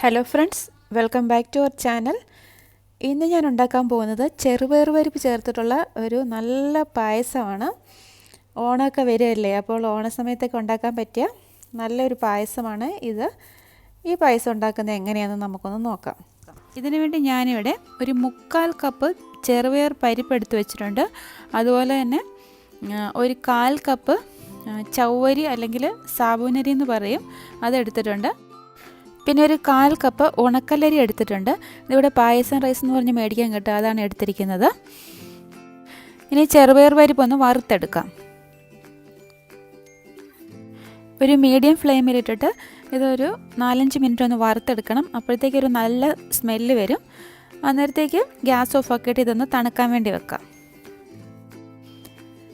Hello friends, welcome back to our channel. ഇന്ന് ഞാൻ ഉണ്ടാക്കാൻ പോകുന്നത് ചെറുപയർ പരിപ്പ് ചേർത്തിട്ടുള്ള ഒരു നല്ല പായസമാണ്. ഓണമൊക്കെ വരികയല്ലേ, അപ്പോൾ ഓണസമയത്തൊക്കെ ഉണ്ടാക്കാൻ പറ്റിയ നല്ലൊരു പായസമാണ് ഇത്. ഈ പായസം ഉണ്ടാക്കുന്നത് എങ്ങനെയാണെന്ന് നമുക്കൊന്ന് നോക്കാം. ഇതിനു വേണ്ടി ഞാനിവിടെ ഒരു 1/4 കപ്പ് ചെറുപയർ പരിപ്പ് എടുത്ത് വെച്ചിട്ടുണ്ട്. അതുപോലെ തന്നെ ഒരു 1/4 കപ്പ് ചവ്വരി അല്ലെങ്കിൽ സാബൂനരി എന്ന് പറയും, അതെടുത്തിട്ടുണ്ട്. പിന്നെ ഒരു 1/4 കപ്പ് ഉണക്കലരി എടുത്തിട്ടുണ്ട്. ഇതിവിടെ പായസം റൈസ് എന്ന് പറഞ്ഞ് മേടിക്കാൻ കിട്ടും, അതാണ് എടുത്തിരിക്കുന്നത്. ഇനി ചെറുപയർ പരിപ്പ് ഒന്ന് വറുത്തെടുക്കാം. ഒരു മീഡിയം ഫ്ലെയിമിലിട്ടിട്ട് ഇതൊരു 4-5 മിനിറ്റ് ഒന്ന് വറുത്തെടുക്കണം. അപ്പോഴത്തേക്കൊരു നല്ല സ്മെല്ല് വരും. അന്നേരത്തേക്ക് ഗ്യാസ് ഓഫ് ആക്കിയിട്ട് ഇതൊന്ന് തണുക്കാൻ വേണ്ടി വെക്കാം.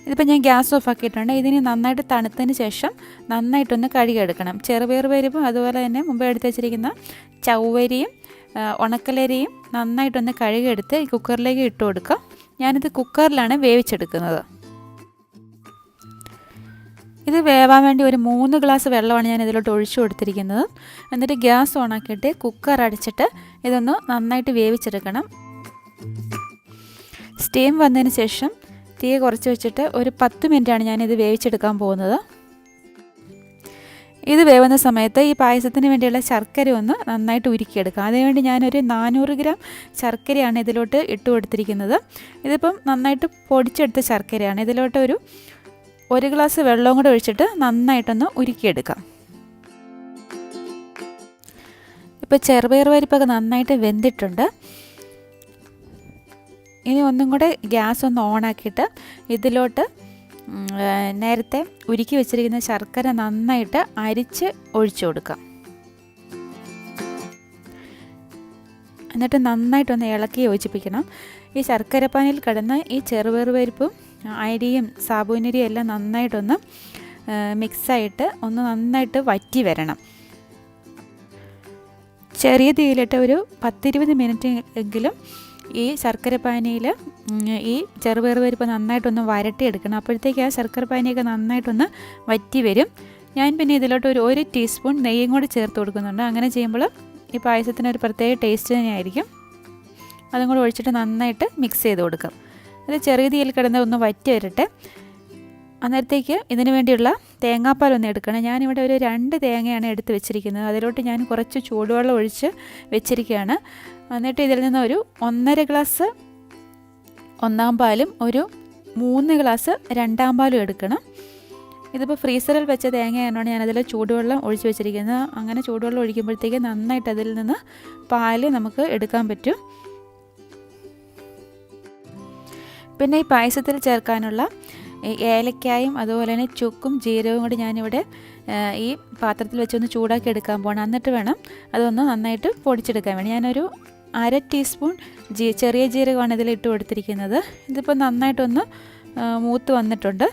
ഇതിപ്പോൾ ഞാൻ ഗ്യാസ് ഓഫ് ആക്കിയിട്ടുണ്ട്. ഇതിന് നന്നായിട്ട് തണുത്തതിന് ശേഷം നന്നായിട്ടൊന്ന് കഴുകിയെടുക്കണം. ചെറുപയർ പരിപ്പും അതുപോലെ തന്നെ മുമ്പ് എടുത്ത് വെച്ചിരിക്കുന്ന ചവ്വരിയും ഉണക്കലരിയും നന്നായിട്ടൊന്ന് കഴുകിയെടുത്ത് ഈ കുക്കറിലേക്ക് ഇട്ട് കൊടുക്കാം. ഞാനിത് കുക്കറിലാണ് വേവിച്ചെടുക്കുന്നത്. ഇത് വേവാൻ വേണ്ടി ഒരു 3 ഗ്ലാസ് വെള്ളമാണ് ഞാൻ ഇതിലോട്ട് ഒഴിച്ചു കൊടുത്തിരിക്കുന്നത്. എന്നിട്ട് ഗ്യാസ് ഓണാക്കിയിട്ട് കുക്കർ അടച്ചിട്ട് ഇതൊന്ന് നന്നായിട്ട് വേവിച്ചെടുക്കണം. സ്റ്റീം വന്നതിന് ശേഷം തീ കുറച്ച് വെച്ചിട്ട് ഒരു 10 മിനിറ്റാണ് ഞാനിത് വേവിച്ചെടുക്കാൻ പോകുന്നത്. ഇത് വേവുന്ന സമയത്ത് ഈ പായസത്തിന് വേണ്ടിയുള്ള ശർക്കര ഒന്ന് നന്നായിട്ട് ഉരുക്കിയെടുക്കാം. അതിനുവേണ്ടി ഞാനൊരു 400 ഗ്രാം ശർക്കരയാണ് ഇതിലോട്ട് ഇട്ട് കൊടുത്തിരിക്കുന്നത്. ഇതിപ്പം നന്നായിട്ട് പൊടിച്ചെടുത്ത ശർക്കരയാണ്. ഇതിലോട്ട് ഒരു 1 ഗ്ലാസ് വെള്ളവും കൂടെ ഒഴിച്ചിട്ട് നന്നായിട്ടൊന്ന് ഉരുക്കിയെടുക്കാം. ഇപ്പോൾ ചെറുപയർ പരിപ്പൊക്കെ നന്നായിട്ട് വെന്തിട്ടുണ്ട്. ഇനി ഒന്നും കൂടെ ഗ്യാസ് ഒന്ന് ഓണാക്കിയിട്ട് ഇതിലോട്ട് നേരത്തെ ഉരുക്കി വെച്ചിരിക്കുന്ന ശർക്കര നന്നായിട്ട് അരിച്ച് ഒഴിച്ചു കൊടുക്കാം. എന്നിട്ട് നന്നായിട്ടൊന്ന് ഇളക്കി യോജിപ്പിക്കണം. ഈ ശർക്കരപ്പാനിയിൽ കിടന്ന് ഈ ചെറുപയർ പരിപ്പും അരിയും സാബൂനരിയും എല്ലാം നന്നായിട്ടൊന്ന് മിക്സായിട്ട് ഒന്ന് നന്നായിട്ട് വറ്റി വരണം. ചെറിയ തീയിലിട്ട് ഒരു 10-20 മിനിറ്റ് എങ്കിലും ഈ ശർക്കരപ്പാനിയിൽ ഈ ചെറുപയർ പരിപ്പ് നന്നായിട്ടൊന്ന് വരട്ടിയെടുക്കണം. അപ്പോഴത്തേക്ക് ആ ശർക്കരപ്പാനിയൊക്കെ നന്നായിട്ടൊന്ന് വറ്റി വരും. ഞാൻ പിന്നെ ഇതിലോട്ട് ഒരു 1 ടീസ്പൂൺ നെയ്യും കൂടി ചേർത്ത് കൊടുക്കുന്നുണ്ട്. അങ്ങനെ ചെയ്യുമ്പോൾ ഈ പായസത്തിന് ഒരു പ്രത്യേക ടേസ്റ്റ് തന്നെയായിരിക്കും. അതും കൂടി ഒഴിച്ചിട്ട് നന്നായിട്ട് മിക്സ് ചെയ്ത് കൊടുക്കാം. അത് ചെറിയ തീയിൽ കിടന്ന് ഒന്ന് വറ്റി വരട്ടെ. അന്നേരത്തേക്ക് ഇതിന് വേണ്ടിയുള്ള തേങ്ങാപ്പാലൊന്ന് എടുക്കണം. ഞാനിവിടെ ഒരു 2 തേങ്ങയാണ് എടുത്ത് വെച്ചിരിക്കുന്നത്. അതിലോട്ട് ഞാൻ കുറച്ച് ചൂടുവെള്ളം ഒഴിച്ച് വെച്ചിരിക്കുകയാണ്. എന്നിട്ട് ഇതിൽ നിന്ന് ഒരു 1.5 ഗ്ലാസ് ഒന്നാം പാലും ഒരു 3 ഗ്ലാസ് രണ്ടാം പാലും എടുക്കണം. ഇതിപ്പോൾ ഫ്രീസറിൽ വെച്ച തേങ്ങയായതുകൊണ്ട് ഞാനതിൽ ചൂടുവെള്ളം ഒഴിച്ച് വെച്ചിരിക്കുന്നത്. അങ്ങനെ ചൂടുവെള്ളം ഒഴിക്കുമ്പോഴത്തേക്ക് നന്നായിട്ട് അതിൽ നിന്ന് പാല് നമുക്ക് എടുക്കാൻ പറ്റും. പിന്നെ ഈ പായസത്തിൽ ചേർക്കാനുള്ള ഏലക്കായും അതുപോലെ തന്നെ ചുക്കും ജീരകവും കൂടി ഞാനിവിടെ ഈ പാത്രത്തിൽ വെച്ചൊന്ന് ചൂടാക്കി എടുക്കാൻ പോകണം. എന്നിട്ട് വേണം അതൊന്ന് നന്നായിട്ട് പൊടിച്ചെടുക്കാൻ വേണ്ടി. ഞാനൊരു 1/2 ടീസ്പൂൺ ചെറിയ ജീരകമാണ് ഇതിൽ ഇട്ട് കൊടുത്തിരിക്കുന്നത്. ഇതിപ്പോൾ നന്നായിട്ടൊന്ന് മൂത്ത് വന്നിട്ടുണ്ട്.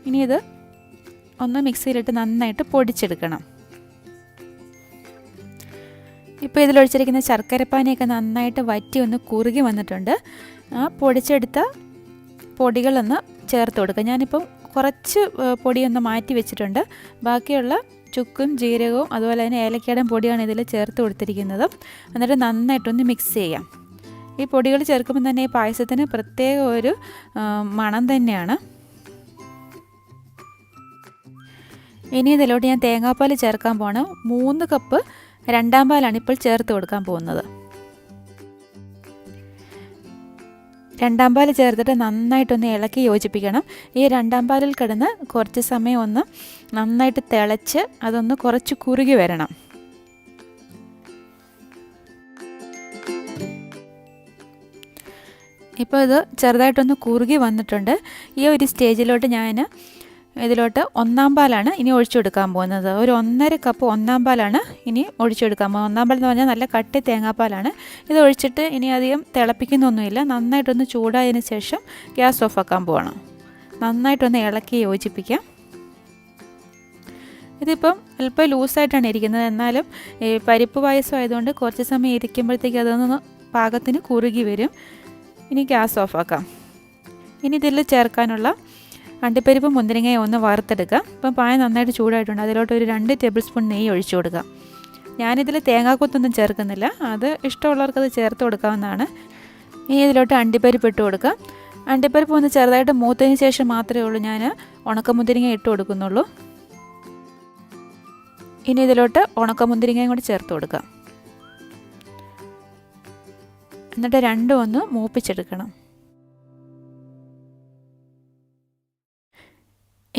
ഇനി ഇത് ഒന്ന് മിക്സിയിലിട്ട് നന്നായിട്ട് പൊടിച്ചെടുക്കണം. ഇപ്പോൾ ഇതിലൊഴിച്ചിരിക്കുന്ന ശർക്കരപ്പാനിയൊക്കെ നന്നായിട്ട് വറ്റി ഒന്ന് കുറുകി വന്നിട്ടുണ്ട്. ആ പൊടിച്ചെടുത്ത പൊടികളൊന്ന് ചേർത്ത് കൊടുക്കുക. ഞാനിപ്പം കുറച്ച് പൊടിയൊന്ന് മാറ്റി വെച്ചിട്ടുണ്ട്. ബാക്കിയുള്ള ചുക്കും ജീരകവും അതുപോലെ തന്നെ ഏലക്കയുടെ പൊടിയാണ് ഇതിൽ ചേർത്ത് കൊടുത്തിരിക്കുന്നത്. എന്നിട്ട് നന്നായിട്ടൊന്ന് മിക്സ് ചെയ്യാം. ഈ പൊടികൾ ചേർക്കുമ്പോൾ തന്നെ ഈ പായസത്തിന് പ്രത്യേക ഒരു മണം തന്നെയാണ്. ഇനി ഇതിലോട്ട് ഞാൻ തേങ്ങാപ്പാൽ ചേർക്കാൻ പോകണം. 3 കപ്പ് രണ്ടാം പാലാണ് ഇപ്പോൾ ചേർത്ത് കൊടുക്കാൻ പോകുന്നത്. രണ്ടാം പാൽ ചേർത്തിട്ട് നന്നായിട്ടൊന്ന് ഇളക്കി യോജിപ്പിക്കണം. ഈ രണ്ടാം പാലിൽ കിടന്ന് കുറച്ച് സമയം ഒന്ന് നന്നായിട്ട് തിളച്ച് അതൊന്ന് കുറച്ച് കുറുകി വരണം. ഇപ്പോൾ ഇത് ചെറുതായിട്ടൊന്ന് കുറുകി വന്നിട്ടുണ്ട്. ഈ ഒരു സ്റ്റേജിലോട്ട് ഞാൻ ഇതിലോട്ട് ഒന്നാം പാലാണ് ഇനി ഒഴിച്ചു കൊടുക്കാൻ പോകുന്നത്. ഒരു 1.5 കപ്പ് ഒന്നാം പാലാണ് ഇനി ഒഴിച്ചു കൊടുക്കാൻ പോകുന്നത്. ഒന്നാം പാൽ എന്ന് പറഞ്ഞാൽ നല്ല കട്ടി തേങ്ങാപ്പാലാണ്. ഇത് ഒഴിച്ചിട്ട് ഇനി അധികം തിളപ്പിക്കുന്നൊന്നുമില്ല. നന്നായിട്ടൊന്ന് ചൂടായതിന് ശേഷം ഗ്യാസ് ഓഫ് ആക്കാൻ പോകണം. നന്നായിട്ടൊന്ന് ഇളക്കി യോജിപ്പിക്കാം. ഇതിപ്പം അല്പം ലൂസായിട്ടാണ് ഇരിക്കുന്നത്. എന്നാലും ഈ പരിപ്പ് പായസം ആയതുകൊണ്ട് കുറച്ച് സമയം ഇരിക്കുമ്പോഴത്തേക്ക് അതൊന്ന് പാകത്തിന് കുറുകി വരും. ഇനി ഗ്യാസ് ഓഫ് ആക്കാം. ഇനി ഇതിൽ ചേർക്കാനുള്ള അണ്ടിപ്പരിപ്പ് മുന്തിരിങ്ങയും ഒന്ന് വറുത്തെടുക്കാം. ഇപ്പം പായ നന്നായിട്ട് ചൂടായിട്ടുണ്ട്. അതിലോട്ട് ഒരു 2 ടേബിൾ സ്പൂൺ നെയ്യ് ഒഴിച്ചു കൊടുക്കാം. ഞാനിതിൽ തേങ്ങാക്കൊത്തൊന്നും ചേർക്കുന്നില്ല, അത് ഇഷ്ടമുള്ളവർക്കത് ചേർത്ത് കൊടുക്കാവുന്നതാണ്. ഇനി ഇതിലോട്ട് അണ്ടിപ്പരിപ്പ് ഇട്ട് കൊടുക്കാം. അണ്ടിപ്പരിപ്പ് ഒന്ന് ചെറുതായിട്ട് മൂത്തതിന് ശേഷം മാത്രമേ ഉള്ളൂ ഞാൻ ഉണക്കമുന്തിരിങ്ങ ഇട്ട് കൊടുക്കുന്നുള്ളൂ. ഇനി ഇതിലോട്ട് ഉണക്കമുന്തിരിങ്ങയും കൂടി ചേർത്ത് കൊടുക്കാം. എന്നിട്ട് രണ്ടും ഒന്ന് മൂപ്പിച്ചെടുക്കണം.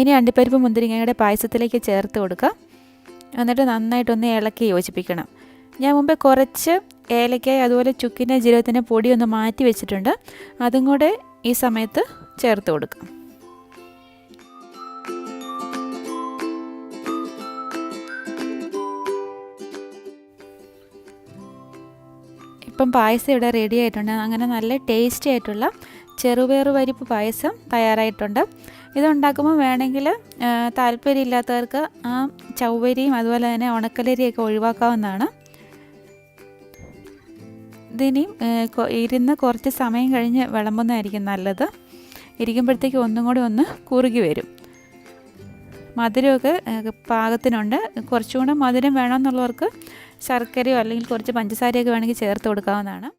ഇനി അണ്ടിപ്പരിപ്പ് മുന്തിരിങ്ങയുടെ പായസത്തിലേക്ക് ചേർത്ത് കൊടുക്കാം. എന്നിട്ട് നന്നായിട്ടൊന്ന് ഇളക്കി യോജിപ്പിക്കണം. ഞാൻ മുമ്പേ കുറച്ച് ഏലക്കായ അതുപോലെ ചുക്കിൻ്റെ ജീരകത്തിൻ്റെ പൊടി ഒന്ന് മാറ്റി വെച്ചിട്ടുണ്ട്, അതും കൂടെ ഈ സമയത്ത് ചേർത്ത് കൊടുക്കാം. ഇപ്പം പായസം ഇവിടെ റെഡി ആയിട്ടുണ്ട്. അങ്ങനെ നല്ല ടേസ്റ്റി ആയിട്ടുള്ള ചെറുപയർ പരിപ്പ് പായസം തയ്യാറായിട്ടുണ്ട്. ഇതുണ്ടാക്കുമ്പോൾ വേണമെങ്കിൽ താല്പര്യമില്ലാത്തവർക്ക് ആ ചവ്വരിയും അതുപോലെ തന്നെ ഉണക്കലരിയൊക്കെ ഒഴിവാക്കാവുന്നതാണ്. ഇതിനിയും ഇരുന്ന് കുറച്ച് സമയം കഴിഞ്ഞ് വിളമ്പുന്നതായിരിക്കും നല്ലത്. ഇരിക്കുമ്പോഴത്തേക്ക് ഒന്നും കൂടി ഒന്ന് കുറുകി വരും. മധുരമൊക്കെ പാകത്തിനുണ്ട്. കുറച്ചുകൂടെ മധുരം വേണമെന്നുള്ളവർക്ക് ശർക്കരയോ അല്ലെങ്കിൽ കുറച്ച് പഞ്ചസാരയൊക്കെ വേണമെങ്കിൽ ചേർത്ത് കൊടുക്കാവുന്നതാണ്.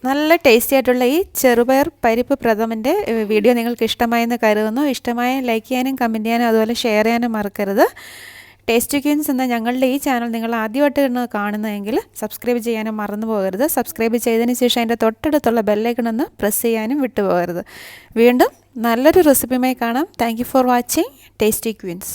നല്ല ടേസ്റ്റി ആയിട്ടുള്ള ഈ ചെറുപയർ പരിപ്പ് പ്രഥമൻ്റെ വീഡിയോ നിങ്ങൾക്ക് ഇഷ്ടമായെന്ന് കരുതുന്നു. ഇഷ്ടമായ ലൈക്ക് ചെയ്യാനും കമൻറ്റ് ചെയ്യാനും അതുപോലെ ഷെയർ ചെയ്യാനും മറക്കരുത്. ടേസ്റ്റി ക്വീൻസ് എന്ന ഞങ്ങളുടെ ഈ ചാനൽ നിങ്ങൾ ആദ്യമായിട്ടാണ് കാണുന്നതെങ്കിൽ സബ്സ്ക്രൈബ് ചെയ്യാനും മറന്നു പോകരുത്. സബ്സ്ക്രൈബ് ചെയ്തതിന് ശേഷം അതിൻ്റെ തൊട്ടടുത്തുള്ള ബെല്ലൈക്കൺ ഒന്ന് പ്രസ് ചെയ്യാനും വിട്ടുപോകരുത്. വീണ്ടും നല്ലൊരു റെസിപ്പിയുമായി കാണാം. Thank you for watching tasty Queen's.